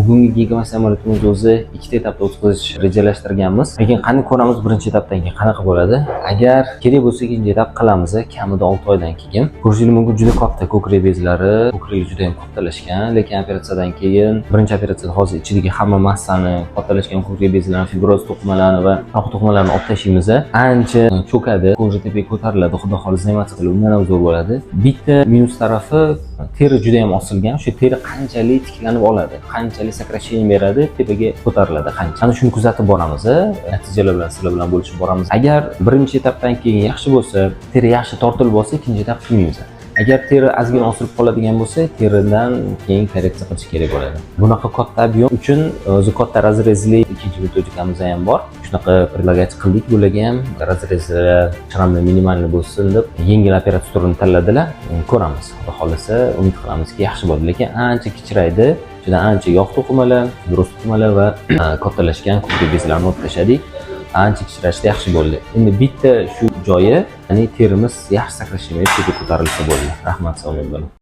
bugungi gigama samolyotimiz o'zi ikkita etapda o'tkazish rejalashtirganmiz. Lekin qani ko'ramiz birinchi etapdan keyin qanaqa bo'ladi. Agar kerak bo'lsa ikkinchi etap qilamiz, kamida 6 oydan keyin. Ko'rishingiz mumkin juda katta ko'krak bezlari, ko'kragi juda ham kattalashgan, lekin operatsiyadan keyin birinchi operatsiyada hozir ichidagi hamma massani, kattalashgan ko'krak bezlarini, fibroz to'qimalarni va toq to'qimalarni olib tashlaymiz. Ancha cho'kadi, ko'ngil tepaga ko'tariladi, xudo xolisa emas qilib undan ham zo'r bo'ladi. Bitta minus tarafi teri juda ham osilgan. O'sha teri qanchalik tiklanib oladi, qanchalik sakrashini beradi, tepaga ko'tariladi qancha. Ana shuni kuzatib boramiz. Natijalar bilan sizlar bilan bo'lishib boramiz. Agar birinchi etapdan keyin yaxshi bo'lsa, teri yaxshi tortilib bo'lsa, ikkinchi etap qilmaymiz. Agar teri ozgina osilib qoladigan bo'lsa, teridan keyin korreksiya qilish kerak bo'ladi. Bunaqa katta ob'yom uchun o'zi katta razrezli ikkinchi metodikamiz ham bor. Shunaqa predlagach qildik. Bularga ham razrezlar shramli minimalni bo'lsin deb yengil operatsiya turini tanladilar. Ko'ramiz. Xudo xolisa umid qilamizki yaxshi bo'ladi, lekin ancha kichraydi. Juda ancha yog' to'qimalar, fibroz to'qimalar va kattalashgan ko'krak bezlarini olib tashladik. Ancha kichrashda yaxshi bo'ldi. Endi bitta shu joyi, ya'ni terimiz yaxshi sakrashini ko'tarilsa bo'ldi. Rahmat, sog' bo'ling.